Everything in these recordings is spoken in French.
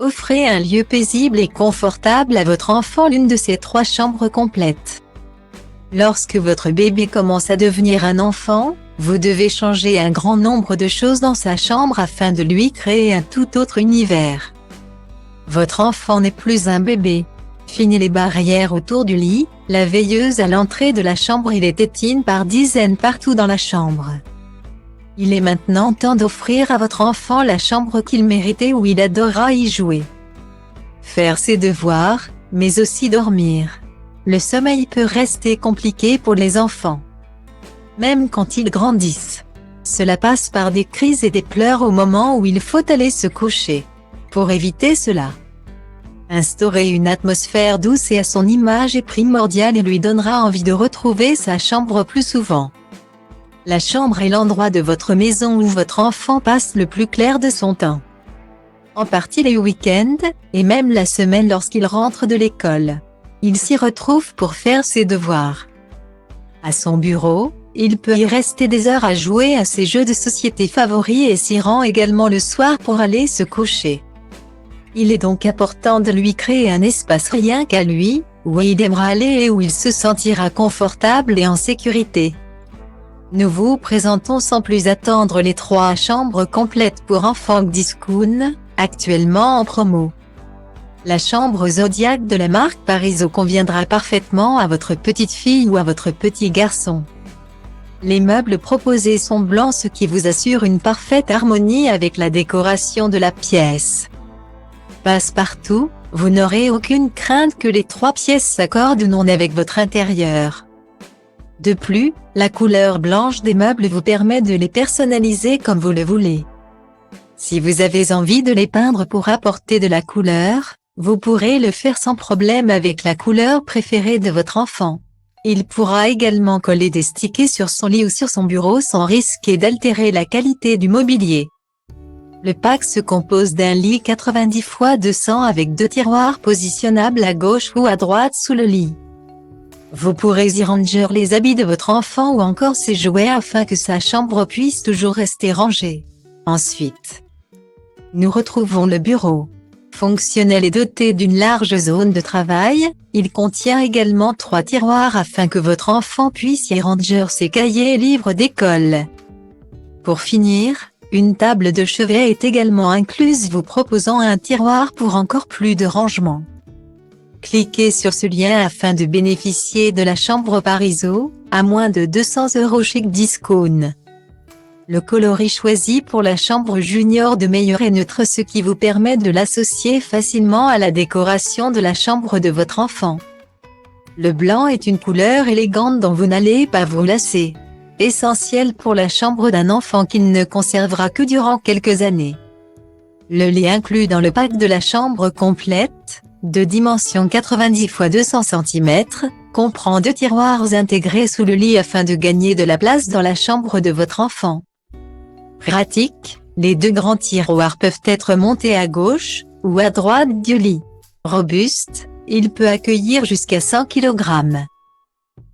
Offrez un lieu paisible et confortable à votre enfant, l'une de ces 3 chambres complètes. Lorsque votre bébé commence à devenir un enfant, vous devez changer un grand nombre de choses dans sa chambre afin de lui créer un tout autre univers. Votre enfant n'est plus un bébé. Fini les barrières autour du lit, la veilleuse à l'entrée de la chambre et les tétines par dizaines partout dans la chambre. Il est maintenant temps d'offrir à votre enfant la chambre qu'il méritait où il adorera y jouer. Faire ses devoirs, mais aussi dormir. Le sommeil peut rester compliqué pour les enfants. Même quand ils grandissent. Cela passe par des crises et des pleurs au moment où il faut aller se coucher. Pour éviter cela, instaurer une atmosphère douce et à son image est primordial et lui donnera envie de retrouver sa chambre plus souvent. La chambre est l'endroit de votre maison où votre enfant passe le plus clair de son temps. En partie les week-ends, et même la semaine lorsqu'il rentre de l'école. Il s'y retrouve pour faire ses devoirs. À son bureau, il peut y rester des heures à jouer à ses jeux de société favoris et s'y rend également le soir pour aller se coucher. Il est donc important de lui créer un espace rien qu'à lui, où il aimera aller et où il se sentira confortable et en sécurité. Nous vous présentons sans plus attendre les 3 chambres complètes pour enfants Discoun, actuellement en promo. La chambre Zodiac de la marque Parizeau conviendra parfaitement à votre petite fille ou à votre petit garçon. Les meubles proposés sont blancs, ce qui vous assure une parfaite harmonie avec la décoration de la pièce. Passe-partout, vous n'aurez aucune crainte que les 3 pièces s'accordent ou non avec votre intérieur. De plus, la couleur blanche des meubles vous permet de les personnaliser comme vous le voulez. Si vous avez envie de les peindre pour apporter de la couleur, vous pourrez le faire sans problème avec la couleur préférée de votre enfant. Il pourra également coller des stickers sur son lit ou sur son bureau sans risquer d'altérer la qualité du mobilier. Le pack se compose d'un lit 90 x 200 avec 2 tiroirs positionnables à gauche ou à droite sous le lit. Vous pourrez y ranger les habits de votre enfant ou encore ses jouets afin que sa chambre puisse toujours rester rangée. Ensuite, nous retrouvons le bureau. Fonctionnel et doté d'une large zone de travail, il contient également 3 tiroirs afin que votre enfant puisse y ranger ses cahiers et livres d'école. Pour finir, une table de chevet est également incluse, vous proposant un tiroir pour encore plus de rangement. Cliquez sur ce lien afin de bénéficier de la chambre Parizeau, à moins de 200 € chez Discoun. Le coloris choisi pour la chambre junior de meilleur est neutre, ce qui vous permet de l'associer facilement à la décoration de la chambre de votre enfant. Le blanc est une couleur élégante dont vous n'allez pas vous lasser. Essentiel pour la chambre d'un enfant qu'il ne conservera que durant quelques années. Le lit inclus dans le pack de la chambre complète, de dimension 90 x 200 cm, comprend 2 tiroirs intégrés sous le lit afin de gagner de la place dans la chambre de votre enfant. Pratique, les 2 grands tiroirs peuvent être montés à gauche ou à droite du lit. Robuste, il peut accueillir jusqu'à 100 kg.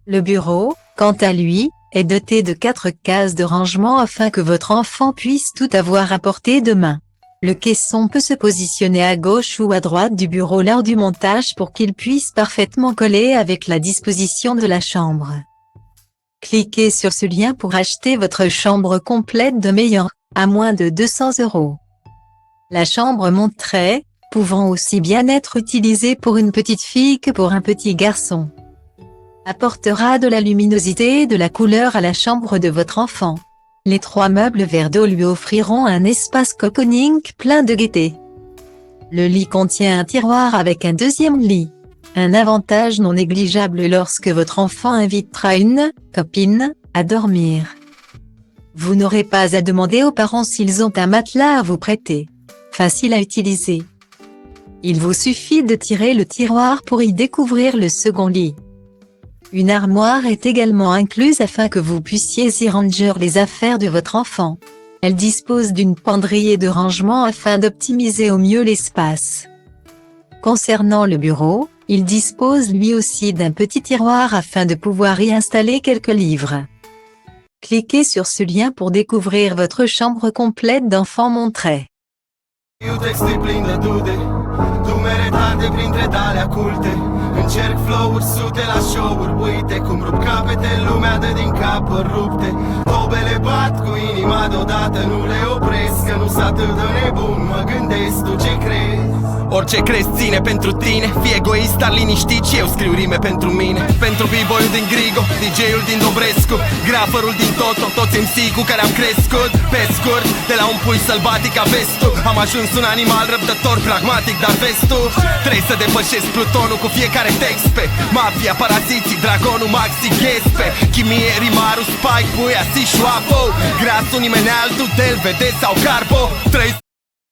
Le bureau, quant à lui, est doté de 4 cases de rangement afin que votre enfant puisse tout avoir à portée de main. Le caisson peut se positionner à gauche ou à droite du bureau lors du montage pour qu'il puisse parfaitement coller avec la disposition de la chambre. Cliquez sur ce lien pour acheter votre chambre complète de meilleur, à moins de 200 €. La chambre monte trait, pouvant aussi bien être utilisée pour une petite fille que pour un petit garçon. Apportera de la luminosité et de la couleur à la chambre de votre enfant. Les 3 meubles verts d'eau lui offriront un espace cocooning plein de gaieté. Le lit contient un tiroir avec un deuxième lit. Un avantage non négligeable lorsque votre enfant invitera une copine à dormir. Vous n'aurez pas à demander aux parents s'ils ont un matelas à vous prêter. Facile à utiliser. Il vous suffit de tirer le tiroir pour y découvrir le second lit. Une armoire est également incluse afin que vous puissiez y ranger les affaires de votre enfant. Elle dispose d'une penderie et de rangement afin d'optimiser au mieux l'espace. Concernant le bureau, il dispose lui aussi d'un petit tiroir afin de pouvoir y installer quelques livres. Cliquez sur ce lien pour découvrir votre chambre complète d'enfant montrée. Eu textui plin de dude, dumere tante printre tale aculte. Încerc flow-uri sute la show-uri, uite cum rup capete, lumea dă din capări rupte. Tobele bat cu inima deodată, nu le opresc, că nu s atât de nebun, mă gândesc, tu ce crezi? Orice crezi ține pentru tine, fii egoist, dar liniștit și eu scriu rime pentru mine. Pentru b-boy-ul din Grigo, DJ-ul din Dobrescu, graferul din Toto, toți MC cu care am crescut. Pe scurt, de la un pui sălbatic a vestul, am ajuns un animal răbdător, pragmatic, dar vestul trebuie să depășesc plutonul cu fiecare text pe mafia, paraziții, dragonul, maxi, ghespe chimie, rimarul, spike, puia, si, șoapo, grasul, nimeni altul, del, vede sau carbo.